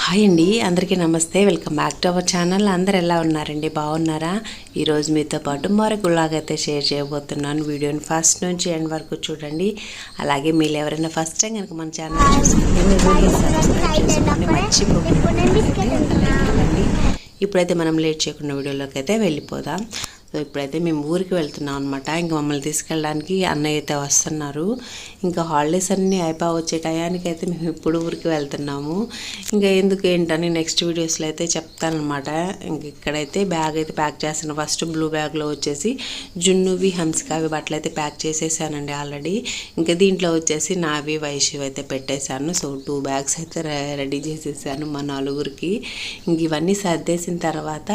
Hi అండి, అందరికీ నమస్తే. Welcome back to our channel. అందరు ఎలా ఉన్నారండి? బాగున్నారా? ఈరోజు మీతో పాటు మరొక వ్లాగ్ అయితే షేర్ చేయబోతున్నాను. వీడియోని ఫస్ట్ నుంచి ఎండ్ వరకు చూడండి. అలాగే మీరు ఎవరైనా ఫస్ట్ టైం కనుక మన ఛానల్ చూస్తుంటే మర్చిపోకండి. ఇప్పుడైతే మనం లేట్ చేయకుండా వీడియోలోకి అయితే వెళ్ళిపోదాం. సో ఇప్పుడైతే మేము ఊరికి వెళ్తున్నాం అనమాట. ఇంకా మమ్మల్ని తీసుకెళ్ళడానికి అన్నయ్య అయితే వస్తున్నారు. ఇంకా హాలిడేస్ అన్నీ వచ్చే టయానికి అయితే మేము ఇప్పుడు ఊరికి వెళ్తున్నాము. ఇంకా ఎందుకు ఏంటని నెక్స్ట్ వీడియోస్లో అయితే చెప్తానమాట. ఇంక ఇక్కడైతే బ్యాగ్ అయితే ప్యాక్ చేస్తాను. ఫస్ట్ బ్లూ బ్యాగ్లో వచ్చేసి జున్నువి హంసికావి బట్టలు అయితే ప్యాక్ చేసేసానండి ఆల్రెడీ. ఇంకా దీంట్లో వచ్చేసి నావి వైషివ్ అయితే పెట్టేశాను. సో 2 బ్యాగ్స్ అయితే రెడీ చేసేసాను మా నలుగురికి. ఇంక ఇవన్నీ సర్దేసిన తర్వాత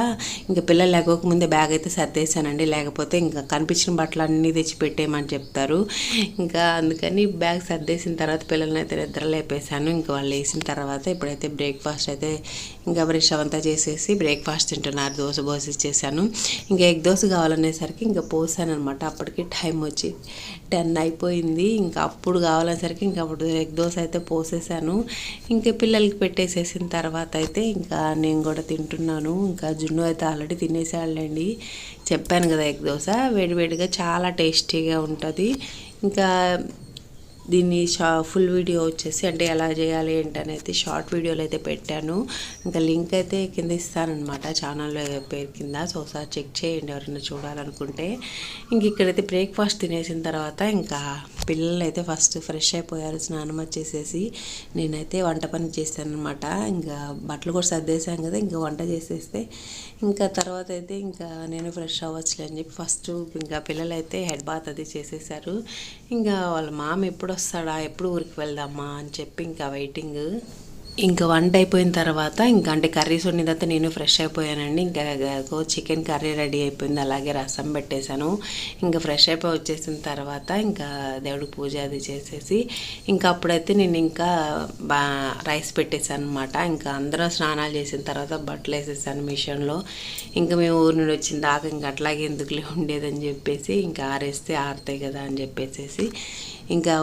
ఇంకా పిల్లలు లేకపోకముందే బ్యాగ్ అయితే సర్దేసానండి. లేకపోతే ఇంకా కనిపించిన బట్టలు అన్నీ తెచ్చి పెట్టేయమని చెప్తారు. ఇంకా అందుకని బ్యాగ్ సర్దేసిన తర్వాత పిల్లల్ని అయితే నిద్ర లేపేశాను. ఇంకా వాళ్ళు వేసిన తర్వాత ఇప్పుడైతే బ్రేక్ఫాస్ట్ అయితే ఇంకా బ్రష్ అవంతా చేసేసి బ్రేక్ఫాస్ట్ తింటున్నారు. దోశ పోసిచ్చేసాను. ఇంకా ఎగ్ దోశ కావాలనేసరికి ఇంకా పోసాను అనమాట. అప్పటికి టైం వచ్చి 10 అయిపోయింది. ఇంకా అప్పుడు కావాలనేసరికి ఇంకా అప్పుడు ఎగ్ దోశ అయితే పోసేసాను. ఇంకా పిల్లలకి పెట్టేసేసిన తర్వాత అయితే ఇంకా నేను కూడా తింటున్నాను. ఇంకా జున్ను అయితే ఆల్రెడీ తినేసాళ్ళండి. చెప్పాను కదా, ఎగ్ దోశ వేడివేడిగా చాలా టేస్టీగా ఉంటుంది. ఇంకా దీన్ని ఫుల్ వీడియో వచ్చేసి అంటే ఎలా చేయాలి ఏంటనేది షార్ట్ వీడియోలో అయితే పెట్టాను. ఇంకా లింక్ అయితే కింద ఇస్తానమాట ఛానల్ పేరు కింద. సో ఒకసారి చెక్ చేయండి ఎవరైనా చూడాలనుకుంటే. ఇంక ఇక్కడైతే బ్రేక్ఫాస్ట్ తినేసిన తర్వాత ఇంకా పిల్లలు అయితే ఫస్ట్ ఫ్రెష్ అయిపోయారు, స్నానం వచ్చేసేసి. నేనైతే వంట పని చేశాను అనమాట. ఇంకా బట్టలు కూడా సర్దేశాను కదా, ఇంకా వంట చేసేస్తే ఇంకా తర్వాత అయితే ఇంకా నేను ఫ్రెష్ అవ్వచ్చులే అని చెప్పి ఫస్ట్ ఇంకా పిల్లలు అయితే హెడ్ బాత్ అది చేసేసారు. ఇంకా వాళ్ళ మామ ఎప్పుడు వస్తాడా, ఎప్పుడు ఊరికి వెళ్దామా అని చెప్పి ఇంకా వెయిటింగ్. ఇంకా వంట అయిపోయిన తర్వాత ఇంకా అంటే కర్రీస్ వండిన తర్వాత నేను ఫ్రెష్ అయిపోయానండి. ఇంకా చికెన్ కర్రీ రెడీ అయిపోయింది. అలాగే రసం పెట్టేశాను. ఇంకా ఫ్రెష్ అయిపోయి వచ్చేసిన తర్వాత ఇంకా దేవుడు పూజ అది చేసేసి ఇంకా అప్పుడైతే నేను ఇంకా రైస్ పెట్టేశాను అనమాట. ఇంకా అందరం స్నానాలు చేసిన తర్వాత బట్టలు వేసేసాను మిషన్లో. ఇంకా మేము ఊరి నుండి వచ్చిన దాకా ఇంకా అట్లాగే ఎందుకులే ఉండేదని చెప్పేసి ఇంకా ఆరేస్తే ఆరుతాయి కదా అని చెప్పేసి ఇంకా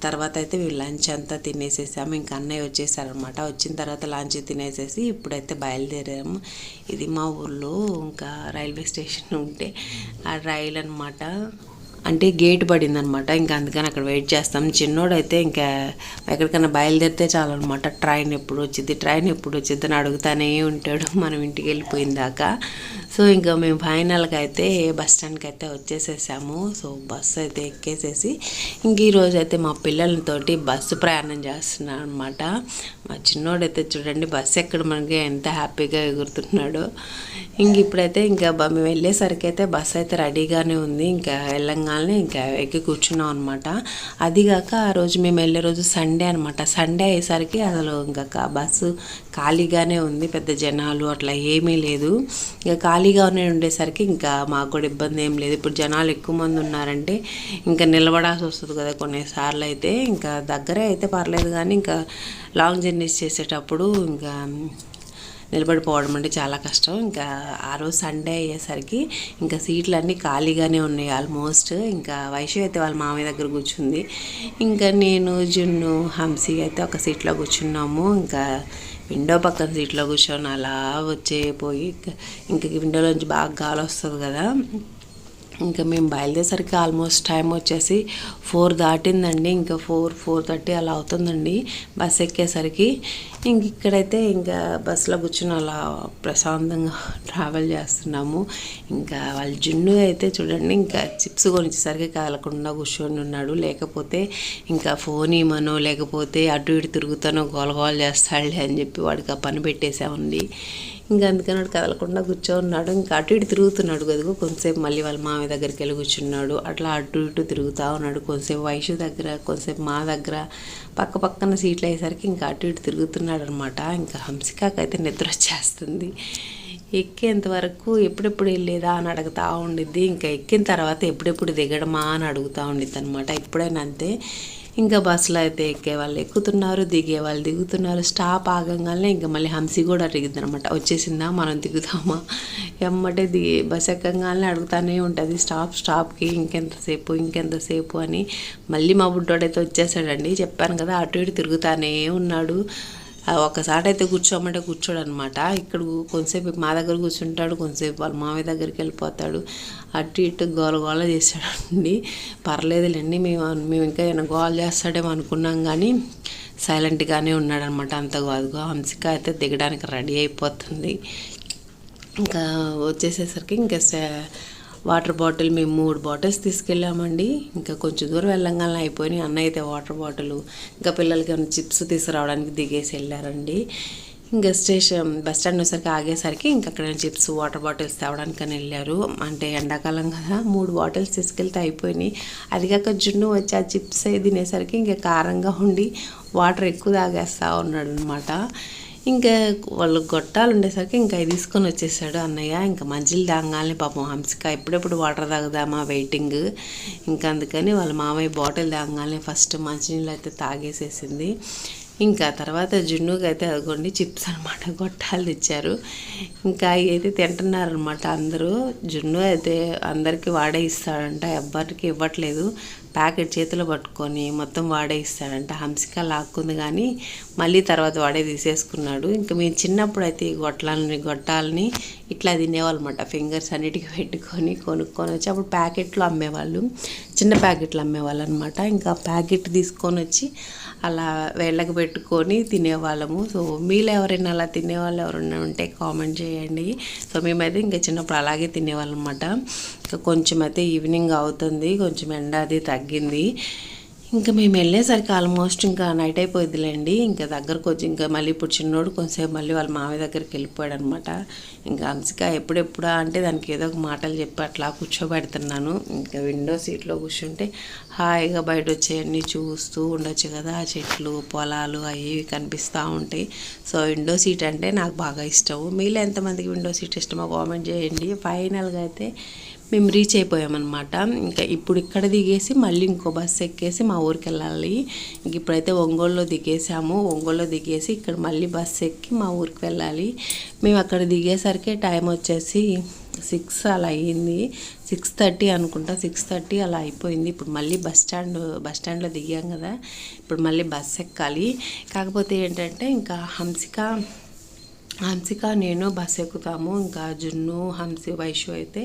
తర్వాత అయితే మేము లంచ్ అంతా తినేసేసాము. ఇంకా అన్నయ్య వచ్చేసారనమాట. వచ్చిన తర్వాత లంచ్ తినేసేసి ఇప్పుడైతే బయలుదేరాము. ఇది మా ఊళ్ళో ఇంకా రైల్వే స్టేషన్ ఉంటే ఆ రైలు అనమాట. అంటే గేట్ పడిందనమాట. ఇంకా అందుకని అక్కడ వెయిట్ చేస్తాం. చిన్నోడైతే ఇంకా ఎక్కడికైనా బయలుదేరితే చాలన్నమాట. ట్రైన్ ఎప్పుడు వచ్చింది అని అడుగుతానే ఉంటాడు మనం ఇంటికి వెళ్ళిపోయిన దాకా. సో ఇంకా మేము ఫైనల్గా అయితే బస్ స్టాండ్కి అయితే వచ్చేసేసాము. సో బస్సు అయితే ఎక్కేసేసి ఇంక ఈరోజు అయితే మా పిల్లలతోటి బస్సు ప్రయాణం చేస్తున్నాను అనమాట. మా చిన్నోడైతే చూడండి బస్సు ఎక్కడ మనకి ఎంత హ్యాపీగా ఎగురుతున్నాడో. ఇంక ఇప్పుడైతే ఇంకా మేము వెళ్ళేసరికి అయితే బస్సు అయితే రెడీగానే ఉంది. ఇంకా వెళ్ళంగానే ఇంకా ఎక్కి కూర్చున్నాం అనమాట. అదిగాక ఆ రోజు మేము వెళ్ళే రోజు సండే అనమాట. సండే అయ్యేసరికి అసలు ఇంకా బస్సు ఖాళీగానే ఉంది. పెద్ద జనాలు అట్లా ఏమీ లేదు. ఇక ఖాళీగా ఉండేసరికి ఇంకా మాకు కూడా ఇబ్బంది ఏం లేదు. ఇప్పుడు జనాలు ఎక్కువ మంది ఉన్నారంటే ఇంకా నిలబడాల్సి వస్తుంది కదా కొన్నిసార్లు అయితే. ఇంకా దగ్గరే అయితే పర్లేదు, కానీ ఇంకా లాంగ్ జర్నీస్ చేసేటప్పుడు ఇంకా నిలబడిపోవడం అంటే చాలా కష్టం. ఇంకా ఆ రోజు సండే అయ్యేసరికి ఇంకా సీట్లు అన్నీ ఖాళీగానే ఉన్నాయి ఆల్మోస్ట్. ఇంకా వైషు అయితే వాళ్ళ మామయ్య దగ్గర కూర్చుంది. ఇంకా నేను జున్ను హంసి అయితే ఒక సీట్లో కూర్చున్నాము. ఇంకా విండో పక్కన సీట్లో కూర్చొని అలా వచ్చేపోయి ఇంకా విండోలోంచి బాగా గాలి వస్తుంది కదా. ఇంకా మేము బయలుదేరేసరికి ఆల్మోస్ట్ టైం వచ్చేసి 4 దాటిందండి. ఇంకా 4:30 అలా అవుతుందండి బస్ ఎక్కేసరికి. ఇంక ఇక్కడైతే ఇంకా బస్సులో కూర్చొని అలా ప్రశాంతంగా ట్రావెల్ చేస్తున్నాము. ఇంకా వాళ్ళ జున్ను అయితే చూడండి ఇంకా చిప్స్ కొనిచ్చేసరికి కదలకుండా కూర్చొని ఉన్నాడు. లేకపోతే ఇంకా ఫోన్ ఇవ్వనో లేకపోతే అటు ఇటు తిరుగుతానో గోలగోల చేస్తాడులే అని చెప్పి వాడికి ఆ పని పెట్టేసామండి. ఇంకా అందుకని వాడు కదలకుండా కూర్చోన్నాడు. ఇంకా అటు ఇటు తిరుగుతున్నాడు కదుగో. కొంతసేపు మళ్ళీ వాళ్ళ మామయ్య దగ్గరికి వెళ్ళి కూర్చున్నాడు. అట్లా అటు ఇటు తిరుగుతూ ఉన్నాడు. కొంతసేపు వైషు దగ్గర, కొంతసేపు మా దగ్గర, పక్కన సీట్లు అయ్యేసరికి ఇంకా అటు ఇటు తిరుగుతున్నాడు అనమాట. ఇంకా హంసికాకైతే నిద్ర వచ్చేస్తుంది. ఎక్కేంత వరకు ఎప్పుడెప్పుడు వెళ్ళేదా అని అడుగుతూ ఉండిద్ది. ఇంకా ఎక్కిన తర్వాత ఎప్పుడెప్పుడు దిగడమా అని అడుగుతూ ఉండిద్ది అనమాట. ఎప్పుడైనా అంతే. ఇంకా బస్సులో అయితే ఎక్కే వాళ్ళు ఎక్కుతున్నారు, దిగే వాళ్ళు దిగుతున్నారు. స్టాప్ ఆగంగానే ఇంకా మళ్ళీ హంసి కూడా అడిగింది అనమాట, వచ్చేసిందా మనం దిగుతామా. ఎమ్మటే బస్ ఎక్కగానే అడుగుతానే ఉంటుంది స్టాప్కి ఇంకెంతసేపు అని. మళ్ళీ మా బుడ్డోడైతే వచ్చేసాడండి. చెప్పాను కదా అటు ఇటు తిరుగుతానే ఉన్నాడు. ఒకసారి అయితే కూర్చోమంటే కూర్చోడు అనమాట. ఇక్కడ కొంతసేపు మా దగ్గర కూర్చుంటాడు, కొంతసేపు వాళ్ళ మామయ్య దగ్గరికి వెళ్ళిపోతాడు. అటు ఇటు గోల గోల చేశాడండి. పర్లేదులేండి, మేము ఇంకా ఏమైనా గోల చేస్తాడేమో అనుకున్నాం కానీ సైలెంట్గానే ఉన్నాడనమాట. అంత గోదుగా హంసిక అయితే దిగడానికి రెడీ అయిపోతుంది. ఇంకా వచ్చేసేసరికి ఇంకా వాటర్ బాటిల్ మేము 3 బాటిల్స్ తీసుకెళ్ళామండి. ఇంకా కొంచెం దూరం వెళ్ళంగానే అయిపోయినాయి. అన్నయ్య అయితే వాటర్ బాటిల్ ఇంకా పిల్లలకి ఏమైనా చిప్స్ తీసుకురావడానికి దిగేసి వెళ్ళారండి. ఇంకా బస్ స్టాండ్ వచ్చేసరికి ఆగేసరికి ఇంకా అక్కడ చిప్స్ వాటర్ బాటిల్స్ తేవడానికని వెళ్ళారు. అంటే ఎండాకాలం కదా 3 బాటిల్స్ తీసుకెళ్తే అయిపోయినాయి. అది కాక జున్ను వచ్చి ఆ చిప్స్ తినేసరికి ఇంకా కారంగా ఉండి వాటర్ ఎక్కువ తాగేస్తూ ఉన్నాడు అనమాట. ఇంకా వాళ్ళు గొట్టాలు ఉండేసరికి ఇంకా తీసుకొని వచ్చేసాడు అన్నయ్య. ఇంకా మంచిలు తాగాలని పాపం హంసిక ఎప్పుడెప్పుడు వాటర్ తాగుదామా వెయిటింగ్. ఇంకా అందుకని వాళ్ళ మామయ్య బాటిల్ తాగాలని ఫస్ట్ మంచినీళ్ళు అయితే తాగేసేసింది. ఇంకా తర్వాత జున్నుకి అయితే అదిగోండి చిప్స్ అనమాట గొట్టాలు తెచ్చారు. ఇంకా అవి అయితే తింటున్నారనమాట అందరూ. జున్ను అయితే అందరికీ వాడే ఇస్తాడంట, ఎవ్వరికి ఇవ్వట్లేదు. ప్యాకెట్ చేతిలో పట్టుకొని మొత్తం వాడే ఇస్తాడంట. హంసిక లాక్కుంది కానీ మళ్ళీ తర్వాత వాడే తీసేసుకున్నాడు. ఇంకా మేము చిన్నప్పుడు అయితే ఈ గొట్టాలని ఇట్లా తినేవాళ్ళమాట. ఫింగర్స్ అన్నిటికీ పెట్టుకొని కొనుక్కొని వచ్చి అప్పుడు ప్యాకెట్లు అమ్మేవాళ్ళు, చిన్న ప్యాకెట్లు అమ్మేవాళ్ళు అనమాట. ఇంకా ప్యాకెట్ తీసుకొని వచ్చి అలా వేళ్ళకి పెట్టుకొని తినేవాళ్ళము. సో మీలో ఎవరైనా అలా తినేవాళ్ళు ఎవరైనా ఉంటే కామెంట్ చేయండి. సో మేమైతే ఇంకా చిన్నప్పుడు అలాగే తినేవాళ్ళం అనమాట. ఇంకా కొంచెం అయితే ఈవినింగ్ అవుతుంది, కొంచెం ఎండ అది తగ్గింది. ఇంకా మేము వెళ్ళేసరికి ఆల్మోస్ట్ ఇంకా నైట్ అయిపోయిందిలేండి. ఇంకా దగ్గరకు వచ్చి ఇంకా మళ్ళీ ఇప్పుడు చిన్నోడు కొంచెంసేపు మళ్ళీ వాళ్ళ మామయ్య దగ్గరికి వెళ్ళిపోయాడు అనమాట. ఇంకా హంసిక ఎప్పుడెప్పుడా అంటే దానికి ఏదో ఒక మాటలు చెప్పి అట్లా కూర్చోబెడుతున్నాను. ఇంకా విండో సీట్లో కూర్చుంటే హాయిగా బయట వచ్చేయన్నీ చూస్తూ ఉండొచ్చు కదా. ఆ చెట్లు పొలాలు అవి కనిపిస్తూ ఉంటాయి. సో విండో సీట్ అంటే నాకు బాగా ఇష్టం. మీలో ఎంతమందికి విండో సీట్ ఇష్టమో కామెంట్ చేయండి. ఫైనల్గా అయితే మేము రీచ్ అయిపోయామన్నమాట. ఇంకా ఇప్పుడు ఇక్కడ దిగేసి మళ్ళీ ఇంకో బస్సు ఎక్కేసి మా ఊరికి వెళ్ళాలి. ఇంక ఇప్పుడైతే ఒంగోలులో దిగేసాము. ఒంగోలులో దిగేసి ఇక్కడ మళ్ళీ బస్సు ఎక్కి మా ఊరికి వెళ్ళాలి. మేము అక్కడ దిగేసరికి టైం వచ్చేసి 6 అలా అయ్యింది, 6:30 అనుకుంటా, 6:30 అలా అయిపోయింది. ఇప్పుడు మళ్ళీ బస్ స్టాండ్లో దిగాం కదా, ఇప్పుడు మళ్ళీ బస్సు ఎక్కాలి. కాకపోతే ఏంటంటే ఇంకా హంసిక నేను బస్సు ఎక్కుతాము. ఇంకా జున్ను వైషు అయితే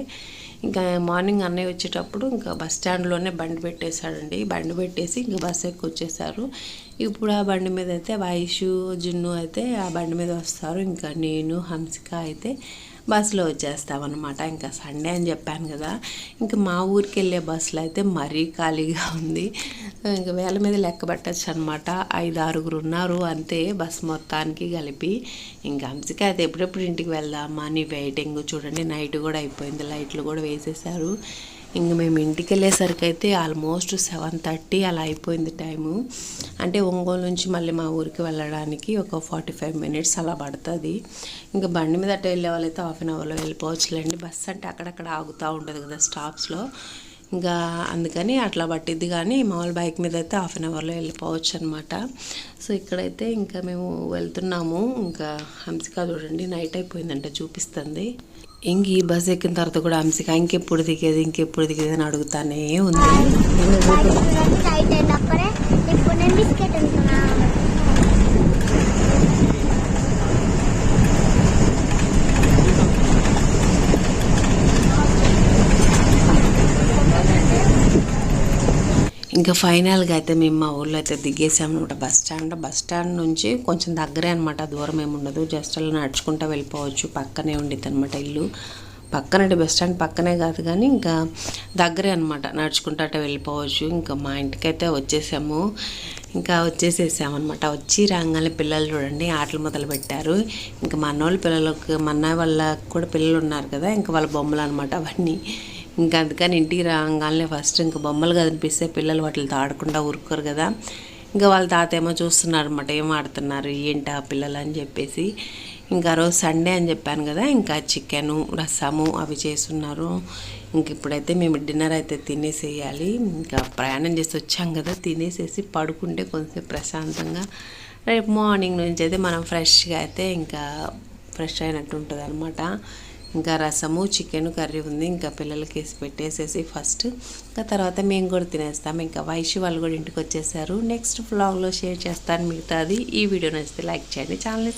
ఇంకా మార్నింగ్ అన్నయ్య వచ్చేటప్పుడు ఇంకా బస్ స్టాండ్లోనే బండి పెట్టేశాడండి. బండి పెట్టేసి ఇంకా బస్సు ఎక్కి వచ్చేసారు. ఇప్పుడు ఆ బండి మీద అయితే వైషు జున్ను అయితే ఆ బండి మీద వస్తారు. ఇంకా నేను హంసిక అయితే బస్సులో వచ్చేస్తామన్నమాట. ఇంకా సండే అని చెప్పాను కదా, ఇంకా మా ఊరికి వెళ్ళే బస్సులో అయితే మరీ ఖాళీగా ఉంది. ఇంకా వేల మీద లెక్క పెట్టచ్చు అనమాట. 5-6 ఉన్నారు అంతే బస్సు మొత్తానికి కలిపి. ఇంకా హంసిక అయితే ఎప్పుడెప్పుడు ఇంటికి వెళ్దామా అని వెయిటింగ్. చూడండి నైట్ కూడా అయిపోయింది, లైట్లు కూడా వేసేసారు. ఇంక మేము ఇంటికి వెళ్ళేసరికి అయితే ఆల్మోస్ట్ 7:30 అలా అయిపోయింది టైము. అంటే ఒంగోలు నుంచి మళ్ళీ మా ఊరికి వెళ్ళడానికి ఒక 45 మినిట్స్ అలా పడుతుంది. ఇంకా బండి మీద అట్లా వెళ్ళే వాళ్ళైతే 1/2 అవర్లో వెళ్ళిపోవచ్చులేండి. బస్సు అంటే అక్కడక్కడ ఆగుతూ ఉంటుంది కదా స్టాప్స్లో, ఇంకా అందుకని అట్లా పట్టిద్ది. కానీ మామూలు బైక్ మీద అయితే 1/2 అవర్లో వెళ్ళిపోవచ్చు అనమాట. సో ఇక్కడైతే ఇంకా మేము వెళ్తున్నాము. ఇంకా హంసిక చూడండి నైట్ అయిపోయిందంటే చూపిస్తుంది. ఇంక ఈ బస్ ఎక్కిన తర్వాత కూడా హంసిక ఇంకెప్పుడు దిగేది అని అడుగుతానే ఉంది. ఇంకా ఫైనల్గా అయితే మేము మా ఊళ్ళో అయితే దిగేసాము అనమాట. బస్ స్టాండ్ నుంచి కొంచెం దగ్గరే అనమాట, దూరం ఏమి ఉండదు. జస్ట్ అలా నడుచుకుంటూ వెళ్ళిపోవచ్చు. పక్కనే ఉండిద్ది అనమాట ఇల్లు. పక్కనంటే బస్ స్టాండ్ పక్కనే కాదు కానీ ఇంకా దగ్గరే అనమాట, నడుచుకుంటూ అట్లా వెళ్ళిపోవచ్చు. ఇంకా మా ఇంటికైతే వచ్చేసాము. ఇంకా వచ్చేసేసామన్నమాట. వచ్చి రాగానే పిల్లలు చూడండి ఆటలు మొదలు పెట్టారు. ఇంకా మా అన్నయ్య వాళ్ళకి కూడా పిల్లలు ఉన్నారు కదా, ఇంకా వాళ్ళ బొమ్మలు అనమాట అవన్నీ. ఇంకా అందుకని ఇంటికి రాగానే ఫస్ట్ ఇంకా బొమ్మలు కనిపిస్తే పిల్లలు వాటితో ఆడకుండా ఊరుకోరు కదా. ఇంకా వాళ్ళ తాత ఏమో చూస్తున్నారు అనమాట, ఏం ఆడుతున్నారు ఏంటి ఆ పిల్లలు అని చెప్పేసి. ఇంకా రోజు సండే అని చెప్పాను కదా, ఇంకా చికెను రసము అవి చేస్తున్నారు. ఇంక ఇప్పుడైతే మేము డిన్నర్ అయితే తినేసేయాలి. ఇంకా ప్రయాణం చేసి వచ్చాం కదా, తినేసేసి పడుకుంటే కొంచెం ప్రశాంతంగా రేపు మార్నింగ్ నుంచి అయితే మనం ఫ్రెష్గా అయితే ఇంకా ఫ్రెష్ అయినట్టు ఉంటుంది అనమాట. ఇంకా రసము చికెన్ కర్రీ ఉంది. ఇంకా పిల్లలకి వేసి పెట్టేసేసి ఫస్ట్ ఇంకా తర్వాత మేము కూడా తినేస్తాం. ఇంకా వైషు వాళ్ళు కూడా ఇంటికి వచ్చేసారు. నెక్స్ట్ వ్లాగ్లో షేర్ చేస్తాను మిగతాది. ఈ వీడియో నచ్చితే లైక్ చేయండి, ఛానల్ని